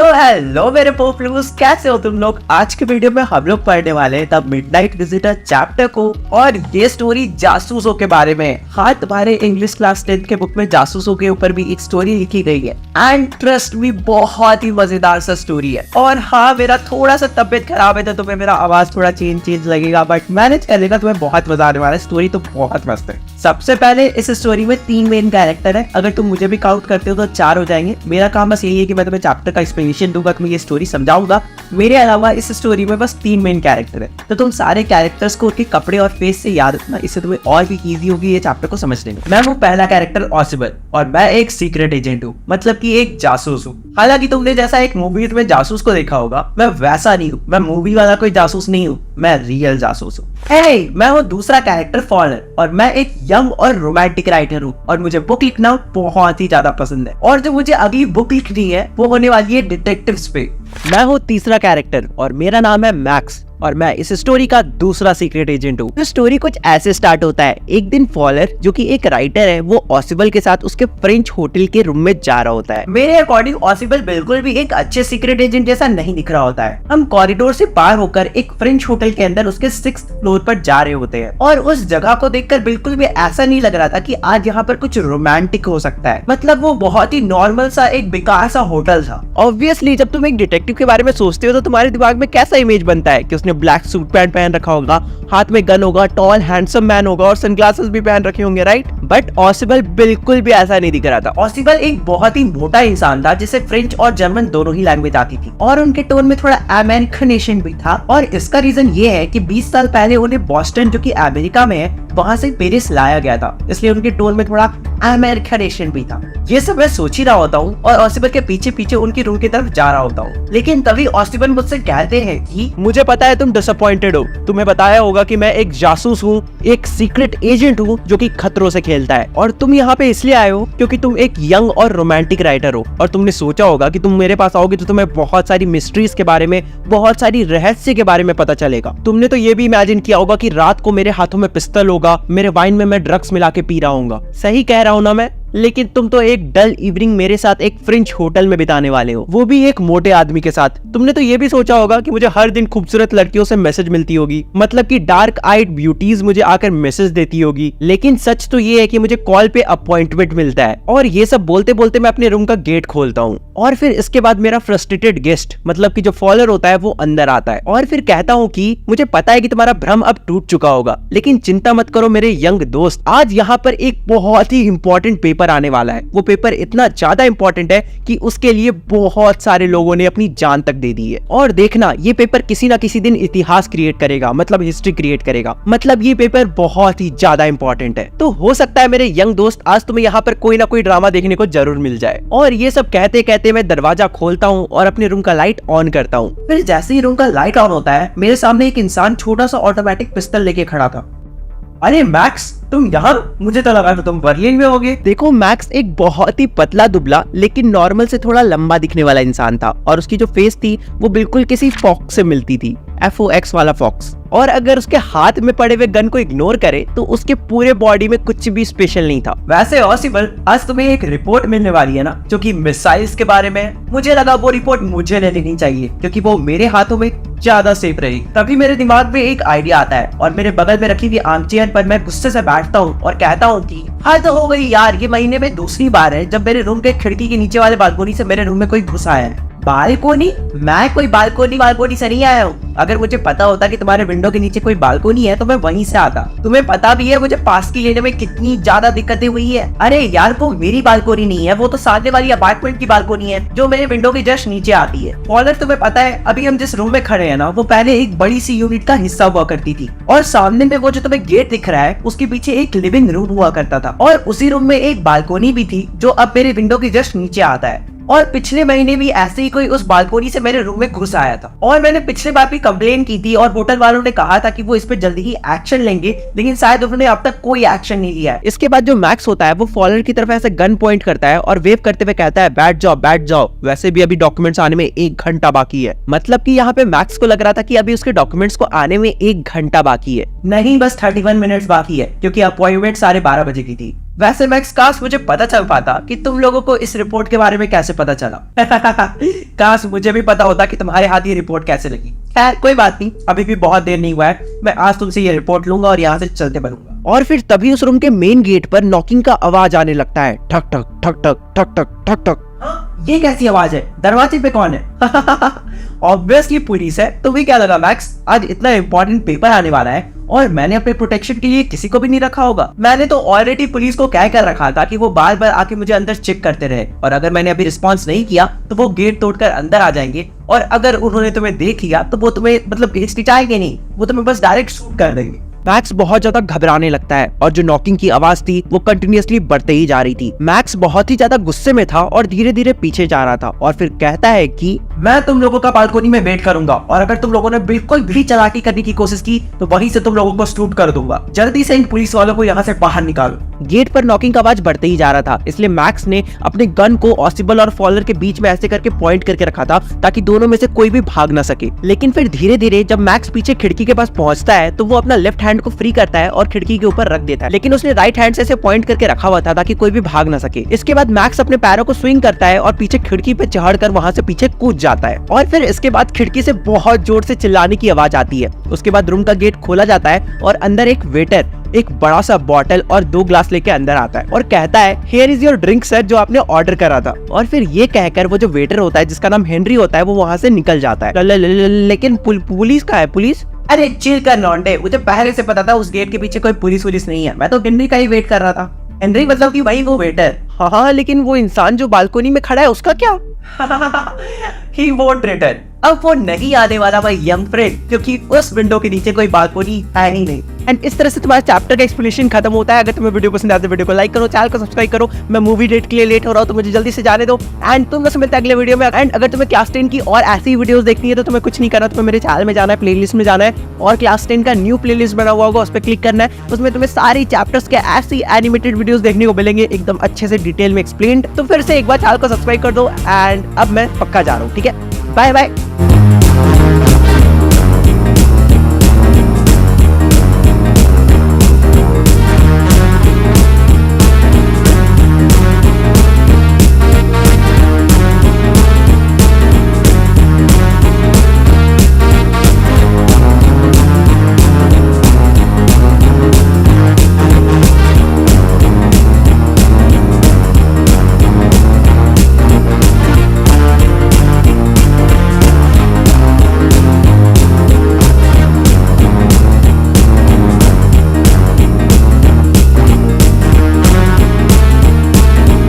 Hello मेरे पोपलूस, कैसे हो तुम लोग। आज के वीडियो में हम लोग पढ़ने वाले हैं द मिडनाइट विजिटर चैप्टर को, और ये स्टोरी जासूसों के बारे में। हाँ, तुम्हारे इंग्लिश क्लास 10 के बुक में जासूसों के ऊपर भी एक स्टोरी लिखी गई है, एंड ट्रस्ट मी बहुत ही मजेदार सा स्टोरी है। और हाँ, मेरा थोड़ा सा तबियत खराब है तो तुम्हें मेरा आवाज थोड़ा चेंज लगेगा, बट मैनेज कर लेगा। तुम्हें बहुत मजा आने वाला है। स्टोरी तो बहुत मस्त है। सबसे पहले इस स्टोरी में 3 मेन कैरेक्टर है। अगर तुम मुझे भी काउंट करते हो तो 4 हो जाएंगे। मेरा काम बस यही है कि मैं तुम्हें चैप्टर का एक्सप्लेनेशन दूंगा, तुम्हें ये स्टोरी समझाऊंगा। मेरे अलावा इस स्टोरी में बस 3 मेन कैरेक्टर है, तो तुम सारे कैरेक्टर्स को उनके कपड़े और फेस से याद रखना। इससे तुम्हें और भी इजी होगी ये चैप्टर को समझने में। मैं हूँ पहला कैरेक्टर ऑसिबल, और मैं एक सीक्रेट एजेंट हूँ, मतलब कि एक जासूस हूँ। हालांकि तुमने जैसा एक मूवी में जासूस को देखा होगा, मैं वैसा नहीं हूँ। मैं मूवी वाला कोई जासूस नहीं हूँ, मैं रियल जासूस हूँ। मैं हूँ दूसरा कैरेक्टर फॉलर, और मैं एक यंग और रोमांटिक राइटर हूँ, और मुझे बुक लिखना बहुत ही ज्यादा पसंद है। और जो मुझे अगली बुक लिखनी है वो होने वाली है डिटेक्टिव्स पे। मैं हूँ तीसरा कैरेक्टर, और मेरा नाम है मैक्स, और मैं इस स्टोरी का दूसरा सीक्रेट एजेंट हूँ। स्टोरी कुछ ऐसे स्टार्ट होता है। एक दिन फॉलर, जो कि एक राइटर है, वो ऑसिबल के साथ उसके फ्रेंच होटल के रूम में जा रहा होता है। मेरे अकॉर्डिंग ऑसिबल बिल्कुल भी एक अच्छे सीक्रेट एजेंट जैसा नहीं दिख रहा होता है। हम कॉरिडोर से पार होकर एक फ्रेंच होटल के अंदर उसके 6th फ्लोर पर जा रहे होते हैं, और उस जगह को देखकर बिल्कुल भी ऐसा नहीं लग रहा था कि आज यहाँ पर कुछ रोमांटिक हो सकता है। मतलब वो बहुत ही नॉर्मल सा एक बेकार सा होटल था। ऑब्वियसली जब तुम एक डिटेक्टिव के बारे में सोचते हो तो तुम्हारे दिमाग में कैसा इमेज बनता है कि उसने ब्लैक सूट पैंट पहन रखा होगा, हाथ में गन होगा, टॉल हैंडसम मैन होगा, और सनग्लासेस भी पहन रखे होंगे, राइट। बट ऑसिबल बिल्कुल भी ऐसा नहीं दिख रहा था। ऑसिबल एक बहुत ही मोटा इंसान था जिसे फ्रेंच और जर्मन दोनों ही लैंग्वेज आती थी, और उनके टोन में थोड़ा अमेरिकनेशन भी था। और इसका रीजन ये है कि 20 साल पहले उन्हें बॉस्टन, जो कि अमेरिका में है, वहां से पेरिस लाया गया था, इसलिए उनके टोन में थोड़ा अमेरिकनेशन भी था। ये सब मैं सोच ही रहा होता हूँ और ऑसिबल के पीछे पीछे उनकी रूम की तरफ जा रहा होता हूँ। लेकिन तभी ऑसिबल मुझसे कहते हैं कि मुझे पता है तुम डिसअपॉइंटेड हो। तुम्हें बताया होगा कि मैं एक जासूस हूँ, एक सीक्रेट एजेंट हूँ जो कि खतरों से खेलता है, और तुम यहाँ पे इसलिए आए हो क्योंकि तुम एक यंग और रोमांटिक राइटर हो। और तुमने सोचा होगा कि तुम मेरे पास आओगे तो तुम्हें बहुत सारी मिस्ट्रीज के बारे में, बहुत सारी रहस्य के बारे में पता चलेगा। तुमने तो ये भी इमेजिन किया होगा कि रात को मेरे हाथों में पिस्तल होगा, मेरे वाइन में मैं ड्रग्स मिला के पी रहा हूँ। सही कह रहा हूँ ना मैं? लेकिन तुम तो एक डल इवनिंग मेरे साथ एक फ्रेंच होटल में बिताने वाले हो, वो भी एक मोटे आदमी के साथ। तुमने तो ये भी सोचा होगा कि मुझे हर दिन खूबसूरत लड़कियों से मैसेज मिलती होगी, मतलब कि डार्क आइड ब्यूटीज मुझे आकर मैसेज देती होगी। लेकिन सच तो ये है कि मुझे कॉल पे अपॉइंटमेंट मिलता है। और ये सब बोलते बोलते मैं अपने रूम का गेट खोलता हूँ, और फिर इसके बाद मेरा फ्रस्ट्रेटेड गेस्ट, मतलब कि जो फॉलोअर होता है, वो अंदर आता है, और फिर कहता हूँ कि मुझे पता है कि तुम्हारा भ्रम अब टूट चुका होगा, लेकिन चिंता मत करो मेरे यंग दोस्त, आज यहाँ पर एक बहुत ही इंपॉर्टेंट पेपर आने वाला है। वो पेपर इतना ज्यादा इंपॉर्टेंट है कि उसके लिए बहुत सारे लोगों ने अपनी जान तक दे दी है। और देखना, ये पेपर किसी ना किसी दिन इतिहास क्रिएट करेगा, मतलब हिस्ट्री क्रिएट करेगा। मतलब ये पेपर बहुत ही ज्यादा इंपॉर्टेंट है। तो हो सकता है मेरे यंग दोस्त, आज तुम्हें यहाँ पर कोई ना कोई ड्रामा देखने को जरूर मिल जाए। और ये सब कहते कहते मैं दरवाजा खोलता हूँ और अपने रूम का लाइट ऑन करता हूँ। फिर जैसे ही रूम का लाइट ऑन होता है, मेरे सामने एक इंसान छोटा सा ऑटोमेटिक पिस्टल लेके खड़ा था। अरे मैक्स, तुम यहाँ? मुझे तो लगा था तुम बर्लिन में होगे। देखो, मैक्स एक बहुत ही पतला दुबला लेकिन नॉर्मल से थोड़ा लंबा दिखने वाला इंसान था, और उसकी जो फेस थी वो बिल्कुल किसी फॉक्स से मिलती थी, FOX वाला फॉक्स। और अगर उसके हाथ में पड़े हुए गन को इग्नोर करे तो उसके पूरे बॉडी में कुछ भी स्पेशल नहीं था। वैसे ऑसिबल, आज तुम्हें एक रिपोर्ट मिलने वाली है ना, जो कि मिसाइल्स के बारे में। मुझे लगा वो रिपोर्ट मुझे ले लेनी चाहिए क्योंकि वो मेरे हाथों में ज्यादा सेफ रहेगी। तभी मेरे दिमाग में एक आइडिया आता है, और मेरे बगल में रखी हुई आर्म चेयर पर मैं गुस्से से बैठता हूँ और कहता हूँ कि हाँ तो हो गई यार, ये महीने में दूसरी बार है जब मेरे रूम के खिड़की के नीचे वाले बालकोनी से मेरे रूम में कोई घुसा है। बालकोनी? मैं कोई बालकोनी से नहीं आया हूँ। अगर मुझे पता होता कि तुम्हारे विंडो के नीचे कोई बालकोनी है तो मैं वहीं से आता। तुम्हें पता भी है मुझे पास की लेने में कितनी ज्यादा दिक्कतें हुई है। अरे यार, वो मेरी बालकोनी नहीं है, वो तो सामने वाली अपार्टमेंट की बालकोनी है जो मेरे विंडो के जस्ट नीचे आती है। फॉलर, तुम्हें पता है अभी हम जिस रूम में खड़े हैं ना, वो पहले एक बड़ी सी यूनिट का हिस्सा हुआ करती थी, और सामने में वो जो तुम्हें गेट दिख रहा है उसके पीछे एक लिविंग रूम हुआ करता था, और उसी रूम में एक बालकोनी भी थी जो अब मेरे विंडो के जस्ट नीचे आता है। और पिछले महीने भी ऐसे ही कोई उस बालकोनी से मेरे रूम में घुस आया था, और मैंने पिछले बार भी कंप्लेन की थी, और होटल वालों ने कहा था कि वो इस पे जल्दी ही एक्शन लेंगे, लेकिन शायद उन्होंने अब तक कोई एक्शन नहीं लिया है। इसके बाद जो मैक्स होता है वो फॉलोअर की तरफ ऐसे गन पॉइंट करता है और वेव करते हुए कहता है बैठ जाओ बैठ जाओ, वैसे भी अभी डॉक्यूमेंट्स आने में 1 घंटा बाकी है। मतलब कि यहाँ पे मैक्स को लग रहा था कि अभी उसके डॉक्यूमेंट्स को आने में 1 घंटा बाकी है। नहीं, बस 31 मिनट्स बाकी है, क्योंकि अपॉइंटमेंट 12:30 बजे की थी। वैसे मैक्स, काश मुझे पता चल पाता कि तुम लोगों को इस रिपोर्ट के बारे में कैसे पता चला। काश मुझे भी पता होता कि तुम्हारे हाथ ये रिपोर्ट कैसे लगी। खैर कोई बात नहीं, अभी भी बहुत देर नहीं हुआ है। मैं आज तुमसे ये रिपोर्ट लूंगा और यहाँ से चलते बनूंगा। और फिर तभी उस रूम के मेन गेट पर नॉकिंग का आवाज आने लगता है, ठक ठक ठक ठक ठक ठक ठक ठक। ये कैसी आवाज है? दरवाजे पे कौन है? ऑब्वियसली पुलिस है। तुम्हें क्या लगा मैक्स, आज इतना इंपॉर्टेंट पेपर आने वाला है और मैंने अपने प्रोटेक्शन के लिए किसी को भी नहीं रखा होगा? मैंने तो ऑलरेडी पुलिस को कह कर रखा था कि वो बार बार आके मुझे अंदर चेक करते रहे, और अगर मैंने अभी रिस्पॉन्स नहीं किया तो वो गेट तोड़कर अंदर आ जाएंगे, और अगर उन्होंने तुम्हें देख लिया तो वो तुम्हें मतलब हिचकिचाएंगे नहीं, वो तुम्हें बस डायरेक्ट शूट कर देंगे। मैक्स बहुत ज्यादा घबराने लगता है और जो नॉकिंग की आवाज थी वो कंटिन्यूअसली बढ़ते ही जा रही थी। मैक्स बहुत ही ज्यादा गुस्से में था और धीरे धीरे पीछे जा रहा था, और फिर कहता है कि मैं तुम लोगों का बालकोनी में वेट करूंगा, और अगर तुम लोगों ने बिल्कुल भी चालाकी करने की कोशिश की तो वहीं से तुम लोगों को शूट कर दूंगा। जल्दी से इन पुलिस वालों को यहाँ से बाहर निकालो। गेट पर नॉकिंग का आवाज बढ़ते ही जा रहा था, इसलिए मैक्स ने अपने गन को ऑसिबल और फॉलर के बीच में ऐसे करके पॉइंट करके रखा था ताकि दोनों में से कोई भी भाग ना सके। लेकिन फिर धीरे धीरे जब मैक्स पीछे खिड़की के पास पहुंचता है तो वो अपना लेफ्ट हैंड को फ्री करता है और खिड़की के ऊपर रख देता है, लेकिन उसने राइट हैंड से ऐसे पॉइंट करके रखा हुआ था ताकि कोई भी भाग ना सके। इसके बाद मैक्स अपने पैरों को स्विंग करता है और पीछे खिड़की पे चढ़कर वहां से पीछे कूद जाता है, और फिर इसके बाद खिड़की से बहुत जोर से चिल्लाने की आवाज आती है। उसके बाद रूम का गेट खोला जाता है और अंदर एक वेटर एक बड़ा सा बॉटल और 2 ग्लास लेके अंदर आता है और कहता है, here is your drink sir, जो आपने ऑर्डर करा था। और फिर ये कहकर वो जो वेटर होता है जिसका नाम हेनरी होता है वो वहाँ से निकल जाता है। लेकिन पुलिस का है? पुलिस? अरे चिल कर लौंडे, मुझे पहले से पता था उस गेट के पीछे कोई पुलिस नहीं है। मैं तो हेनरी का ही वेट कर रहा था। हेनरी मतलब कि वही वो वेटर। हाँ, लेकिन वो इंसान जो बालकोनी में खड़ा है उसका क्या? He won't return। अब वो नहीं आने वाला भाई यंग फ्रेंड, क्योंकि उस विंडो के नीचे कोई बालकोनी है ही नहीं। एंड इस तरह से तुम्हारा चैप्टर का एक्सप्लेनेशन खत्म होता है। अगर तुम्हें वीडियो पसंद आए तो वीडियो को लाइक करो, चैनल को सब्सक्राइब करो। मैं मूवी डेट के लिए लेट हो रहा हूँ तो मुझे जल्दी से जाने दो। एंड तुम लोग से मिलते हैं अगले वीडियो में। एंड अगर तुम्हें क्लास 10 की और ऐसी वीडियोस देखनी है तो तुम्हें कुछ नहीं करना, तुम्हें मेरे चैनल में जाना है, प्लेलिस्ट में जाना है, और क्लास 10 का न्यू प्लेलिस्ट बना हुआ होगा, उस पर क्लिक करना है। उसमें तुम्हें सारी चैप्टर्स के ऐसी एनिमेटेड वीडियोस देखने को मिलेंगे, एकदम अच्छे से डिटेल में एक्सप्लेन्ड। तो फिर से एक बार चैनल को सब्सक्राइब कर दो। एंड अब मैं पक्का जा रहा हूँ, ठीक है? Bye bye.